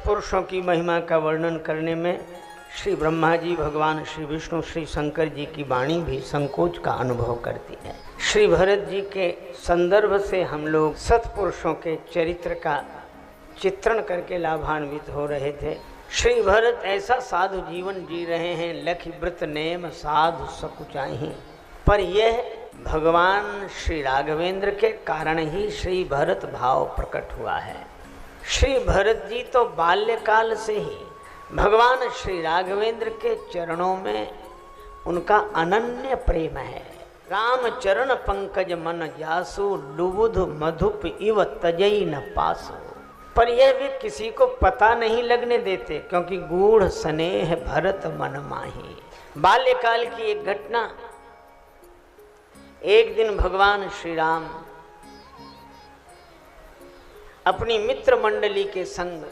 सत्पुरुषों की महिमा का वर्णन करने में श्री ब्रह्मा जी, भगवान श्री विष्णु, श्री शंकर जी की वाणी भी संकोच का अनुभव करती है। श्री भरत जी के संदर्भ से हम लोग सत्पुरुषों के चरित्र का चित्रण करके लाभान्वित हो रहे थे। श्री भरत ऐसा साधु जीवन जी रहे हैं, लखि व्रत नेम साधु सकुचाही, पर यह भगवान श्री राघवेंद्र के कारण ही श्री भरत भाव प्रकट हुआ है। श्री भरत जी तो बाल्यकाल से ही भगवान श्री राघवेंद्र के चरणों में उनका अनन्य प्रेम है। राम चरण पंकज मन जासु, लुबुध मधुप इव तजई न पासु। पर यह भी किसी को पता नहीं लगने देते, क्योंकि गूढ़ स्नेह भरत मन माही। बाल्यकाल की एक घटना, एक दिन भगवान श्री राम अपनी मित्र मंडली के संग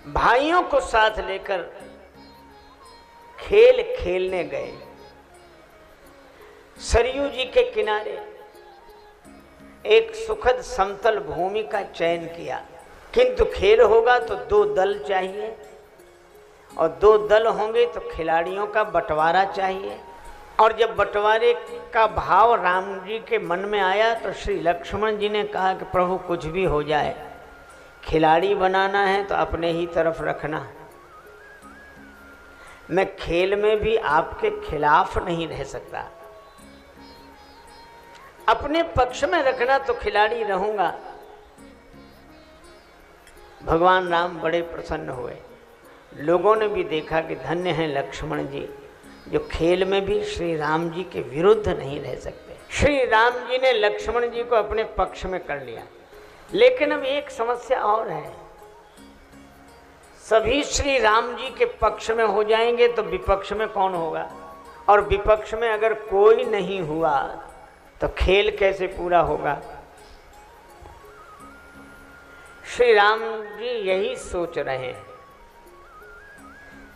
भाइयों को साथ लेकर खेल खेलने गए। सरयू जी के किनारे एक सुखद समतल भूमि का चयन किया, किंतु खेल होगा तो 2 दल चाहिए, और 2 दल होंगे तो खिलाड़ियों का बंटवारा चाहिए। और जब बंटवारे का भाव राम जी के मन में आया तो श्री लक्ष्मण जी ने कहा कि प्रभु कुछ भी हो जाए, खिलाड़ी बनाना है तो अपने ही तरफ रखना, मैं खेल में भी आपके खिलाफ नहीं रह सकता, अपने पक्ष में रखना तो खिलाड़ी रहूंगा। भगवान राम बड़े प्रसन्न हुए। लोगों ने भी देखा कि धन्य हैं लक्ष्मण जी, जो खेल में भी श्री राम जी के विरुद्ध नहीं रह सकते। श्री राम जी ने लक्ष्मण जी को अपने पक्ष में कर लिया। लेकिन अब एक समस्या और है, सभी श्री राम जी के पक्ष में हो जाएंगे तो विपक्ष में कौन होगा, और विपक्ष में अगर कोई नहीं हुआ तो खेल कैसे पूरा होगा। श्री राम जी यही सोच रहे हैं।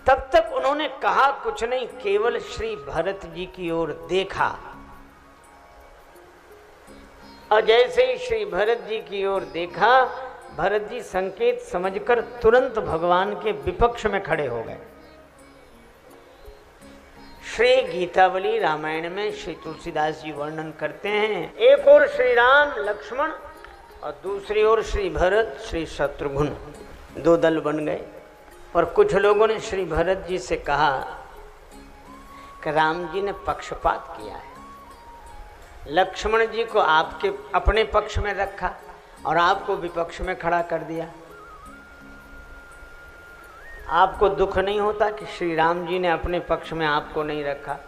तब तक उन्होंने कहा कुछ नहीं, केवल श्री भरत जी की ओर देखा, और जैसे ही श्री भरत जी की ओर देखा, भरत जी संकेत समझकर तुरंत भगवान के विपक्ष में खड़े हो गए। श्री गीतावली रामायण में श्री तुलसीदास जी वर्णन करते हैं, एक ओर श्री राम लक्ष्मण और दूसरी ओर श्री भरत श्री शत्रुघ्न, 2 दल बन गए। और कुछ लोगों ने श्री भरत जी से कहा कि राम जी ने पक्षपात किया है, लक्ष्मण जी को आपके अपने पक्ष में रखा और आपको विपक्ष में खड़ा कर दिया। आपको दुख नहीं होता कि श्री राम जी ने अपने पक्ष में आपको नहीं रखा?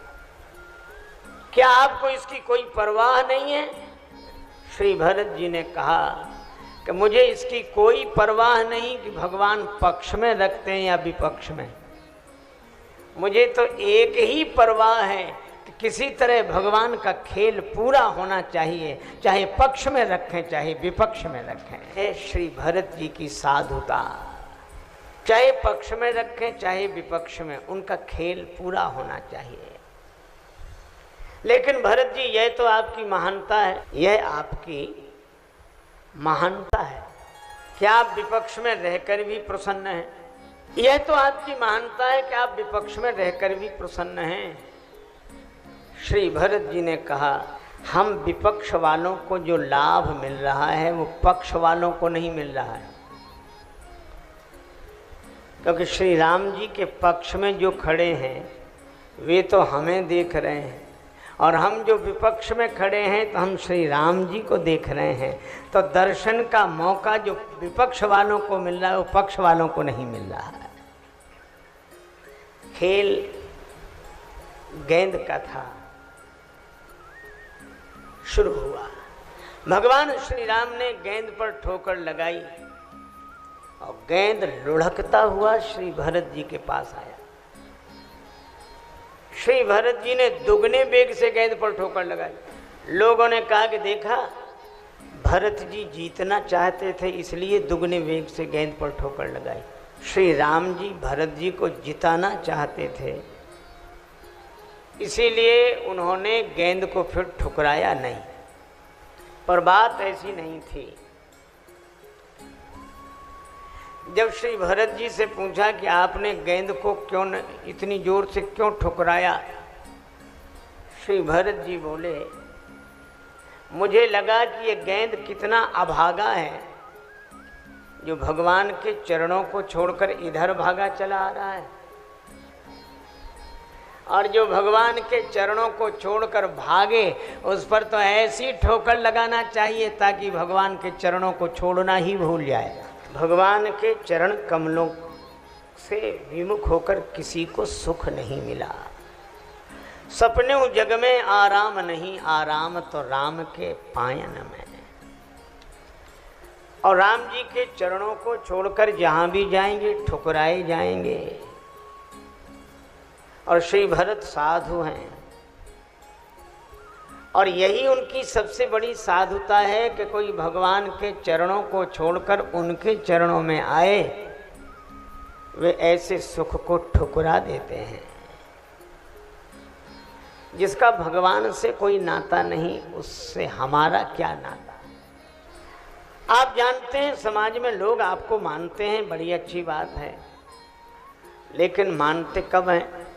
क्या आपको इसकी कोई परवाह नहीं है? श्री भरत जी ने कहा कि मुझे इसकी कोई परवाह नहीं कि भगवान पक्ष में रखते हैं या विपक्ष में, मुझे तो एक ही परवाह है कि किसी तरह भगवान का खेल पूरा होना चाहिए, चाहे पक्ष में रखें चाहे विपक्ष में रखें। है श्री भरत जी की साधुता, चाहे पक्ष में रखें चाहे विपक्ष में, उनका खेल पूरा होना चाहिए। लेकिन भरत जी, यह तो आपकी महानता है, यह आपकी महानता है, क्या आप विपक्ष में रहकर भी प्रसन्न हैं? यह तो आपकी महानता है कि आप विपक्ष में रहकर भी प्रसन्न हैं। श्री भरत जी ने कहा, हम विपक्ष वालों को जो लाभ मिल रहा है वो पक्ष वालों को नहीं मिल रहा है, क्योंकि श्री राम जी के पक्ष में जो खड़े हैं वे तो हमें देख रहे हैं, और हम जो विपक्ष में खड़े हैं तो हम श्री राम जी को देख रहे हैं। तो दर्शन का मौका जो विपक्ष वालों को मिल रहा है वो पक्ष वालों को नहीं मिल रहा है। खेल गेंद का था, शुरू हुआ। भगवान श्री राम ने गेंद पर ठोकर लगाई और गेंद लुढ़कता हुआ श्री भरत जी के पास आया। श्री भरत जी ने दुगने वेग से गेंद पर ठोकर लगाई। लोगों ने कहा कि देखा, भरत जी जीतना चाहते थे इसलिए दुगने वेग से गेंद पर ठोकर लगाई। श्री राम जी भरत जी को जिताना चाहते थे, इसीलिए उन्होंने गेंद को फिर ठुकराया नहीं। पर बात ऐसी नहीं थी। जब श्री भरत जी से पूछा कि आपने गेंद को क्यों इतनी जोर से क्यों ठुकराया, श्री भरत जी बोले, मुझे लगा कि ये गेंद कितना अभागा है जो भगवान के चरणों को छोड़कर इधर भागा चला आ रहा है, और जो भगवान के चरणों को छोड़कर भागे उस पर तो ऐसी ठोकर लगाना चाहिए ताकि भगवान के चरणों को छोड़ना ही भूल जाए। भगवान के चरण कमलों से विमुख होकर किसी को सुख नहीं मिला। सपने जग में आराम नहीं, आराम तो राम के पायन में। और राम जी के चरणों को छोड़कर जहां भी जाएंगे ठुकराए जाएंगे। और श्री भरत साधु हैं, और यही उनकी सबसे बड़ी साधुता है कि कोई भगवान के चरणों को छोड़कर उनके चरणों में आए, वे ऐसे सुख को ठुकरा देते हैं। जिसका भगवान से कोई नाता नहीं, उससे हमारा क्या नाता। आप जानते हैं समाज में लोग आपको मानते हैं, बड़ी अच्छी बात है, लेकिन मानते कब हैं?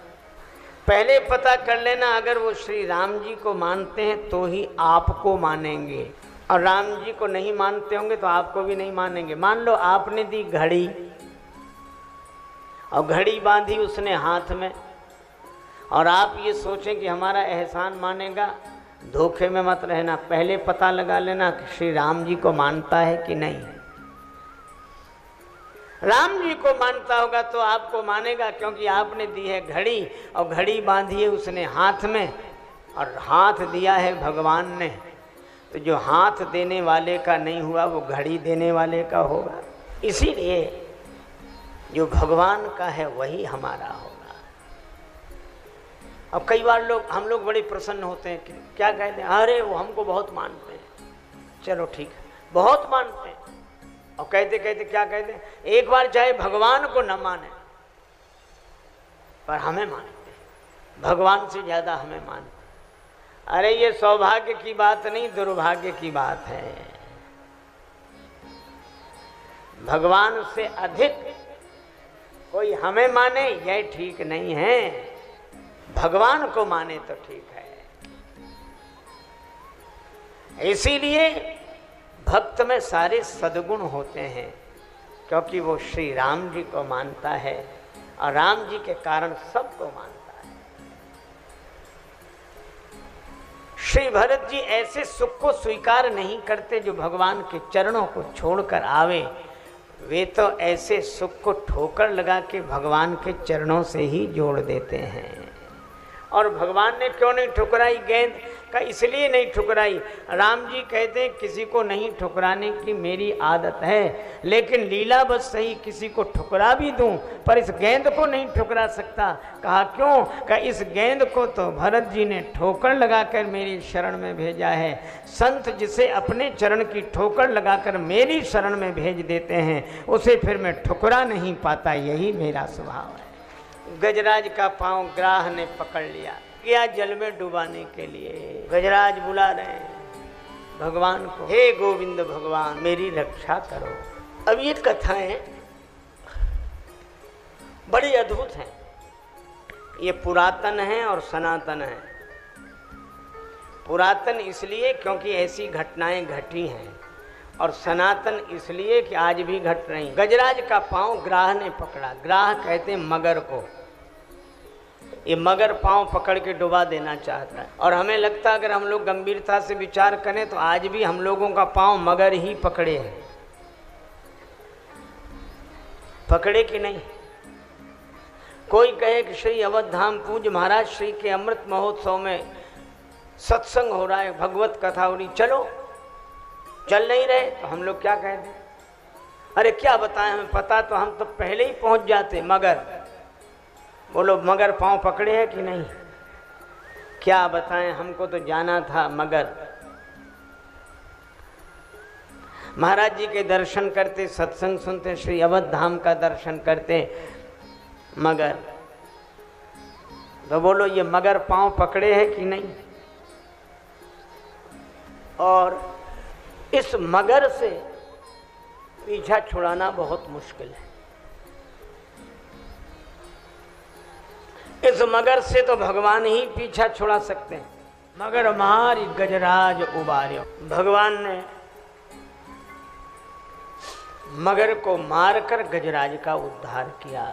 पहले पता कर लेना, अगर वो श्री राम जी को मानते हैं तो ही आपको मानेंगे, और राम जी को नहीं मानते होंगे तो आपको भी नहीं मानेंगे। मान लो आपने दी घड़ी, और घड़ी बांधी उसने हाथ में, और आप ये सोचें कि हमारा एहसान मानेगा। धोखे में मत रहना, पहले पता लगा लेना कि श्री राम जी को मानता है कि नहीं। राम जी को मानता होगा तो आपको मानेगा, क्योंकि आपने दी है घड़ी, और घड़ी बांधी है उसने हाथ में, और हाथ दिया है भगवान ने। तो जो हाथ देने वाले का नहीं हुआ वो घड़ी देने वाले का होगा। इसीलिए जो भगवान का है वही हमारा होगा। अब कई बार हम लोग बड़े प्रसन्न होते हैं कि क्या कहते हैं, अरे वो हमको बहुत मानते हैं। चलो ठीक है, बहुत मानते हैं, और कहते कहते क्या कहते हैं, एक बार चाहे भगवान को न माने पर हमें मानते हैं, भगवान से ज्यादा हमें मानते हैं। अरे ये सौभाग्य की बात नहीं, दुर्भाग्य की बात है। भगवान से अधिक कोई हमें माने यह ठीक नहीं है, भगवान को माने तो ठीक है। इसीलिए भक्त में सारे सद्गुण होते हैं, क्योंकि वो श्री राम जी को मानता है, और राम जी के कारण सबको मानता है। श्री भरत जी ऐसे सुख को स्वीकार नहीं करते जो भगवान के चरणों को छोड़कर आवे। वे तो ऐसे सुख को ठोकर लगा के भगवान के चरणों से ही जोड़ देते हैं। और भगवान ने क्यों नहीं ठुकराई गेंद का? इसलिए नहीं ठुकराई। राम जी कहते हैं किसी को नहीं ठुकराने की मेरी आदत है, लेकिन लीला बस सही किसी को ठुकरा भी दूं, पर इस गेंद को नहीं ठुकरा सकता। कहा क्यों? कहा इस गेंद को तो भरत जी ने ठोकर लगाकर मेरी शरण में भेजा है। संत जिसे अपने चरण की ठोकर लगाकर मेरी शरण में भेज देते हैं, उसे फिर मैं ठुकरा नहीं पाता। यही मेरा स्वभाव है। गजराज का पांव ग्राह ने पकड़ लिया, गया जल में डुबाने के लिए। गजराज बुला रहे हैं भगवान को, हे गोविंद भगवान मेरी रक्षा करो। अब ये कथाएं बड़ी अद्भुत हैं, ये पुरातन है और सनातन है। पुरातन इसलिए क्योंकि ऐसी घटनाएं घटी हैं, और सनातन इसलिए कि आज भी घट रही। गजराज का पांव ग्राह ने पकड़ा। ग्राह कहते हैं मगर को। ये मगर पांव पकड़ के डुबा देना चाहता है, और हमें लगता है अगर हम लोग गंभीरता से विचार करें तो आज भी हम लोगों का पांव मगर ही पकड़े हैं। पकड़े कि नहीं? कोई कहे कि श्री अवध धाम पूज्य महाराज श्री के अमृत महोत्सव में सत्संग हो रहा है, भगवत कथा हो रही, चलो। चल नहीं रहे तो हम लोग क्या कहते हैं, अरे क्या बताएं, हमें पता तो हम तो पहले ही पहुंच जाते। मगर बोलो मगर पांव पकड़े हैं कि नहीं? क्या बताएं, हमको तो जाना था मगर। महाराज जी के दर्शन करते, सत्संग सुनते, श्री अवध धाम का दर्शन करते, मगर तो बोलो ये मगर पांव पकड़े हैं कि नहीं? और इस मगर से पीछा छुड़ाना बहुत मुश्किल है। इस मगर से तो भगवान ही पीछा छुड़ा सकते हैं। मगर मारी गजराज उबार्यो, भगवान ने मगर को मारकर गजराज का उद्धार किया।